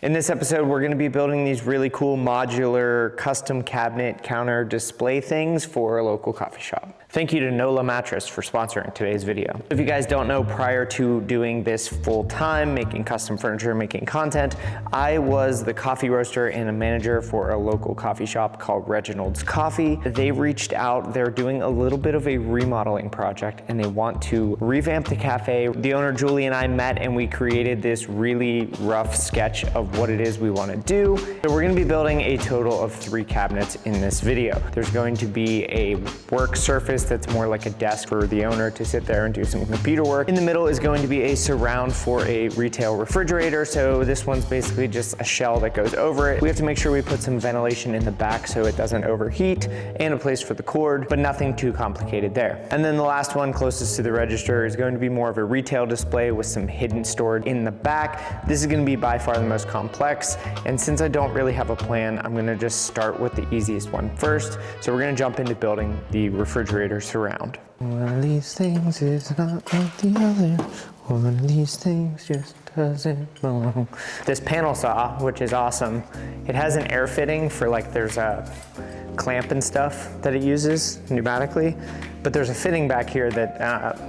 In this episode, we're going to be building these really cool modular custom cabinet counter display things for a local coffee shop. Thank you to NOLA Mattress for sponsoring today's video. If you guys don't know, prior to doing this full time, making custom furniture, making content, I was the coffee roaster and a manager for a local coffee shop called Reginald's Coffee. They reached out, they're doing a little bit of a remodeling project and they want to revamp the cafe. The owner, Julie, and I met and we created this really rough sketch of what it is we want to do. So we're going to be building a total of 3 cabinets in this video. There's going to be a work surface that's more like a desk for the owner to sit there and do some computer work. In the middle is going to be a surround for a retail refrigerator. So this one's basically just a shell that goes over it. We have to make sure we put some ventilation in the back so it doesn't overheat, and a place for the cord, but nothing too complicated there. And then the last one closest to the register is going to be more of a retail display with some hidden storage in the back. This is going to be by far the most complex. And since I don't really have a plan, I'm going to just start with the easiest one first. So we're going to jump into building the refrigerator surround. One of these things is not like the other. One of these things just doesn't belong. This panel saw, which is awesome, it has an air fitting for like there's a clamp and stuff that it uses pneumatically, but there's a fitting back here that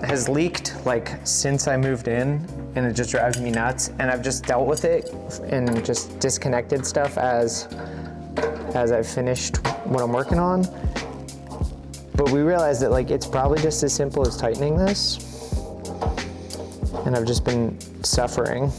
has leaked like since I moved in, and it just drives me nuts. And I've just dealt with it and just disconnected stuff as I've finished what I'm working on. But we realized that like it's probably just as simple as tightening this, and I've just been suffering.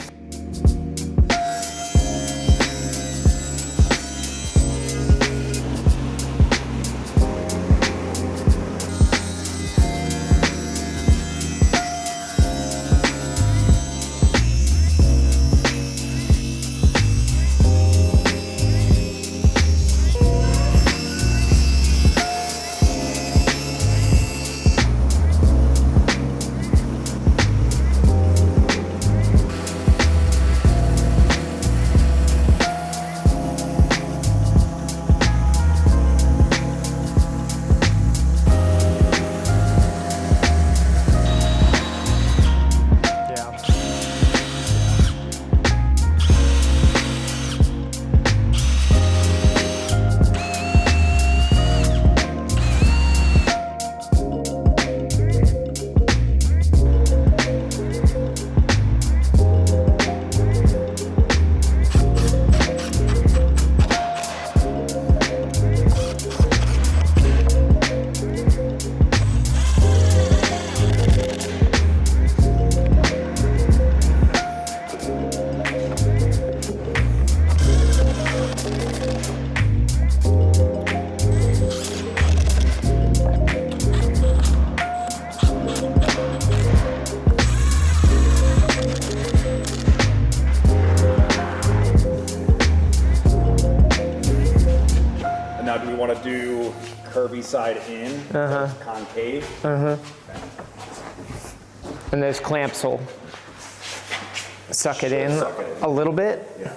Now, do we want to do curvy side in, concave? And those clamps will suck it in a little bit. Yeah.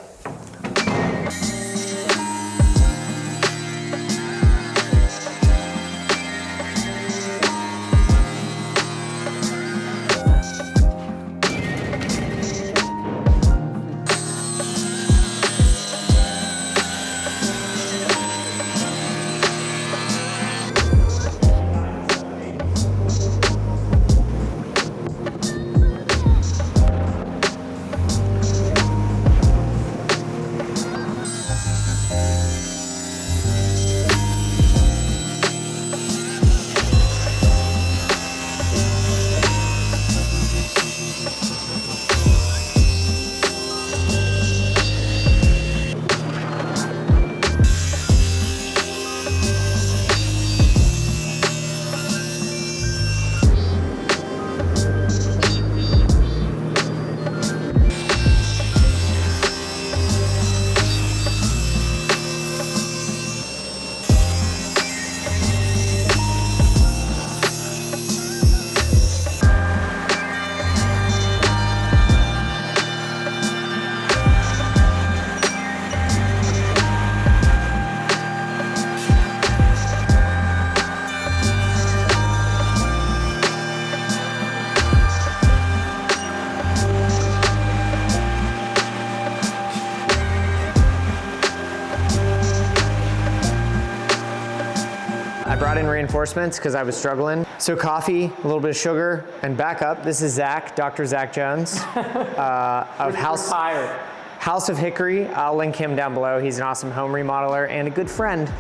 I brought in reinforcements because I was struggling. So coffee, a little bit of sugar, and back up. This is Zach, Dr. Zach Jones of House of Hickory. I'll link him down below. He's an awesome home remodeler and a good friend.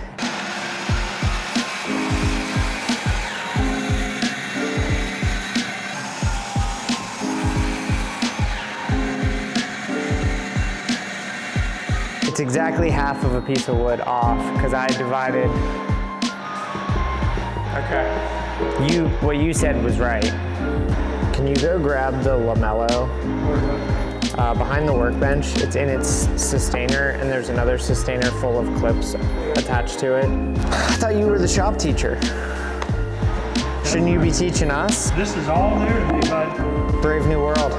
It's exactly half of a piece of wood off because I divided. Okay. What you said was right. Can you go grab the lamello behind the workbench? It's in its sustainer, and there's another sustainer full of clips attached to it. I thought you were the shop teacher. Shouldn't you be teaching us? This is all there to me, bud. Brave New World. We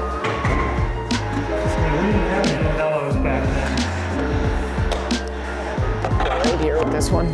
didn't have any lamellos back then. Right here with this one.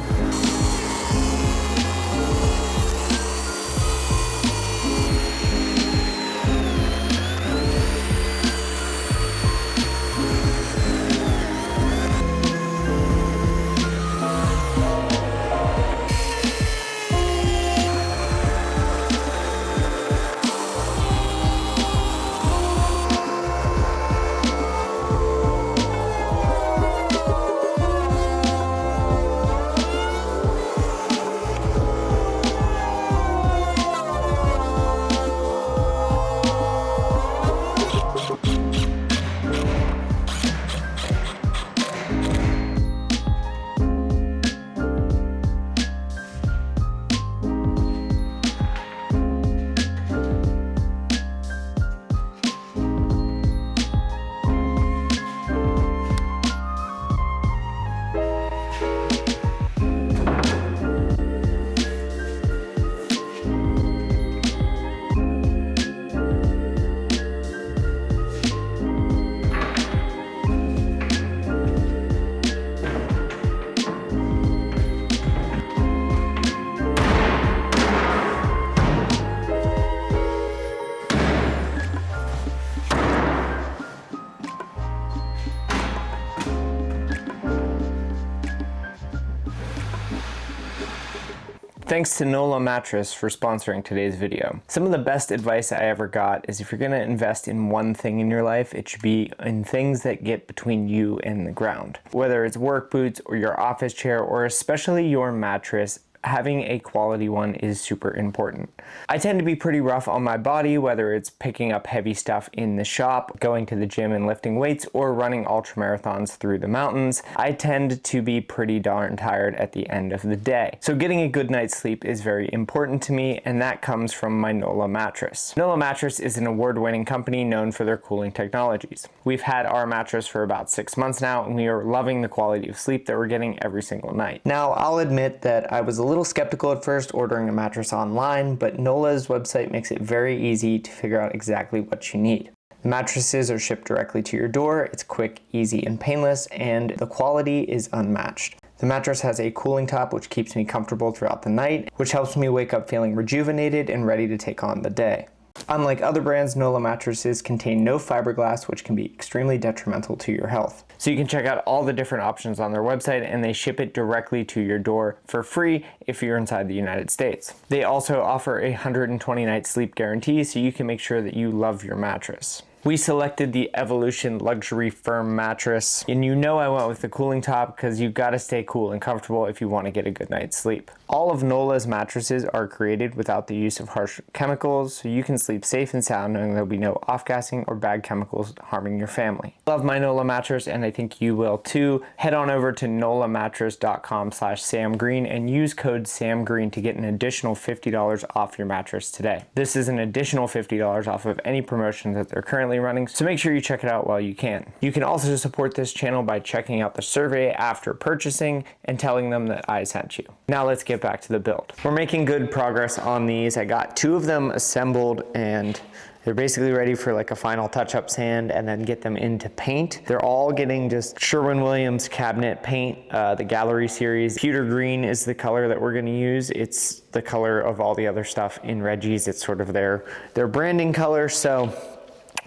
Thanks to NOLA Mattress for sponsoring today's video. Some of the best advice I ever got is if you're gonna invest in one thing in your life, it should be in things that get between you and the ground. Whether it's work boots or your office chair or especially your mattress, having a quality one is super important. I tend to be pretty rough on my body, whether it's picking up heavy stuff in the shop, going to the gym and lifting weights, or running ultra marathons through the mountains. I tend to be pretty darn tired at the end of the day. So getting a good night's sleep is very important to me, and that comes from my NOLA mattress. NOLA Mattress is an award-winning company known for their cooling technologies. We've had our mattress for about 6 months now, and we are loving the quality of sleep that we're getting every single night. Now, I'll admit that I was a little skeptical at first ordering a mattress online, but NOLA's website makes it very easy to figure out exactly what you need. The mattresses are shipped directly to your door, it's quick, easy, and painless, and the quality is unmatched. The mattress has a cooling top which keeps me comfortable throughout the night, which helps me wake up feeling rejuvenated and ready to take on the day. Unlike other brands, NOLA mattresses contain no fiberglass, which can be extremely detrimental to your health. So you can check out all the different options on their website, and they ship it directly to your door for free if you're inside the United States. They also offer a 120-night sleep guarantee, so you can make sure that you love your mattress. We selected the Evolution Luxury Firm mattress, and you know I went with the cooling top because you've got to stay cool and comfortable if you want to get a good night's sleep. All of NOLA's mattresses are created without the use of harsh chemicals, so you can sleep safe and sound knowing there'll be no off-gassing or bad chemicals harming your family. Love my NOLA mattress, and I think you will too. Head on over to nolamattress.com/samgreen and use code SAMGREEN to get an additional $50 off your mattress today. This is an additional $50 off of any promotion that they're currently running, so make sure you check it out while you can. You can also support this channel by checking out the survey after purchasing and telling them that I sent you. Now let's get back to the build. We're making good progress on these. I got 2 of them assembled and they're basically ready for like a final touch-up sand and then get them into paint. They're all getting just Sherwin-Williams cabinet paint, the Gallery series. Pewter green is the color that we're gonna use. It's the color of all the other stuff in Reggie's. It's sort of their branding color, so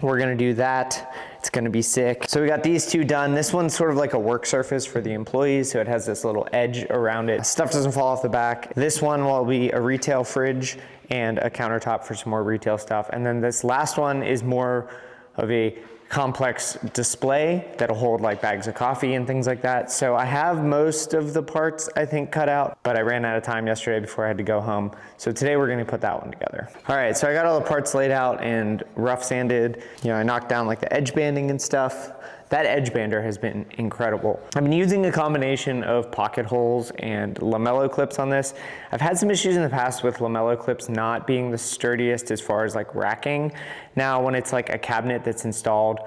we're gonna do that. It's gonna be sick. So we got these two done. This one's sort of like a work surface for the employees, so it has this little edge around it. Stuff doesn't fall off the back. This one will be a retail fridge and a countertop for some more retail stuff. And then this last one is more of a complex display that'll hold like bags of coffee and things like that. So I have most of the parts, I think, cut out, but I ran out of time yesterday before I had to go home. So today we're gonna put that one together. All right, so I got all the parts laid out and rough sanded. You know, I knocked down like the edge banding and stuff. That edge bander has been incredible. I've been using a combination of pocket holes and lamello clips on this. I've had some issues in the past with lamello clips not being the sturdiest as far as like racking. Now, when it's like a cabinet that's installed,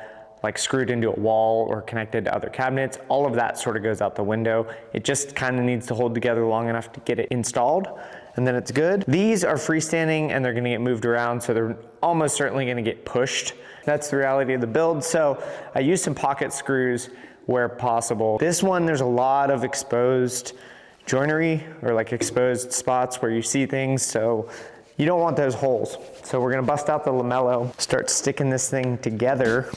like screwed into a wall or connected to other cabinets, all of that sort of goes out the window. It just kind of needs to hold together long enough to get it installed, and then it's good. These are freestanding and they're gonna get moved around, so they're almost certainly gonna get pushed. That's the reality of the build. So I used some pocket screws where possible. This one, there's a lot of exposed joinery or like exposed spots where you see things, so you don't want those holes. So we're gonna bust out the lamello, start sticking this thing together.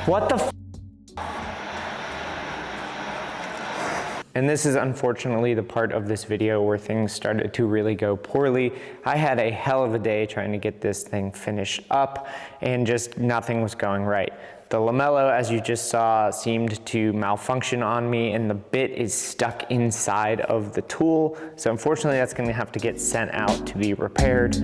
What the f? And this is unfortunately the part of this video where things started to really go poorly. I had a hell of a day trying to get this thing finished up and just nothing was going right. The lamello, as you just saw, seemed to malfunction on me and the bit is stuck inside of the tool. So unfortunately that's gonna have to get sent out to be repaired.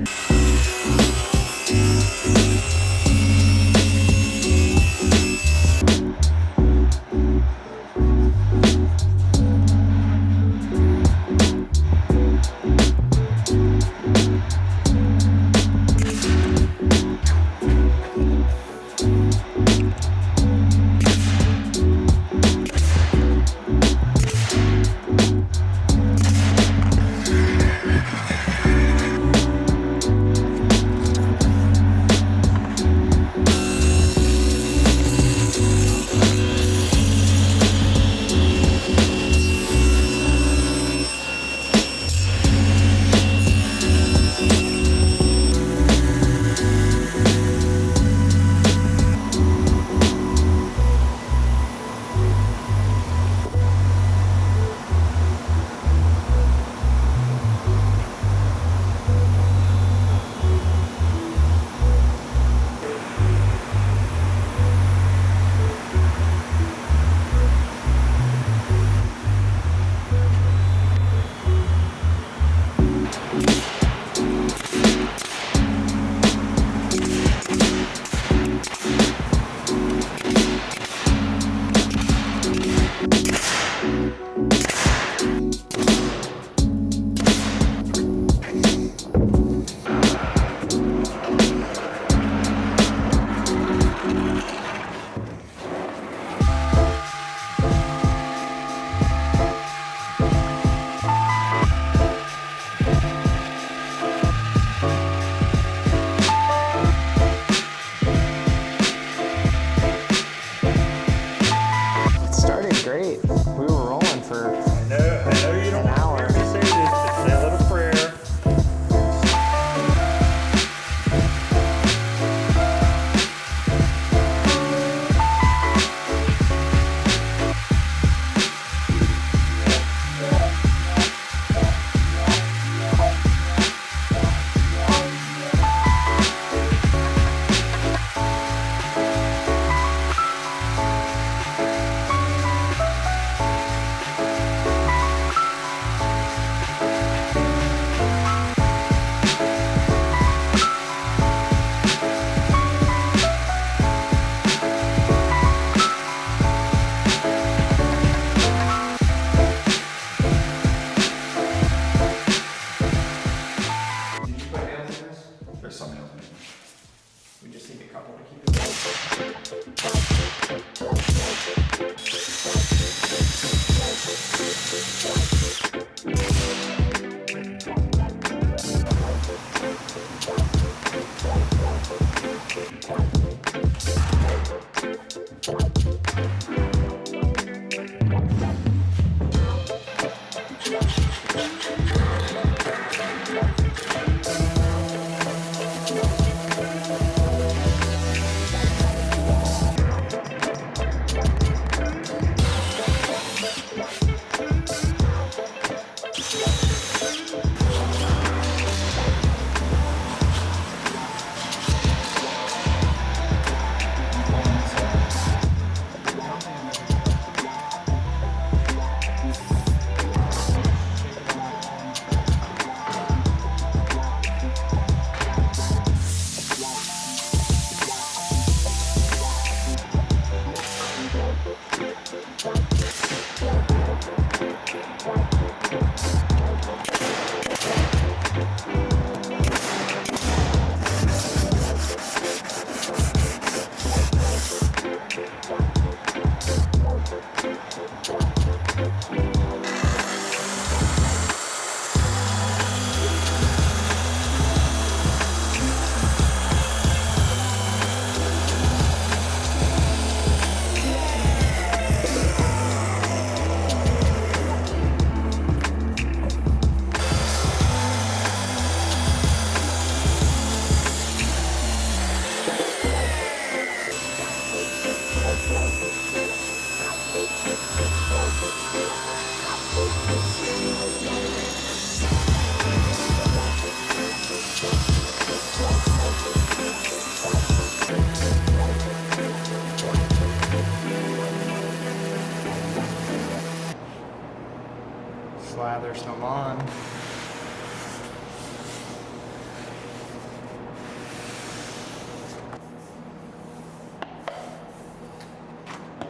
polish them on.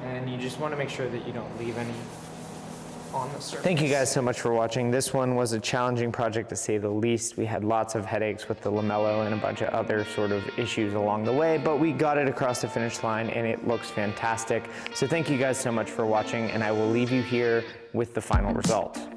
And you just want to make sure that you don't leave any on the surface. Thank you guys so much for watching. This one was a challenging project to say the least. We had lots of headaches with the lamello and a bunch of other sort of issues along the way, but we got it across the finish line and it looks fantastic. So thank you guys so much for watching, and I will leave you here with the final result.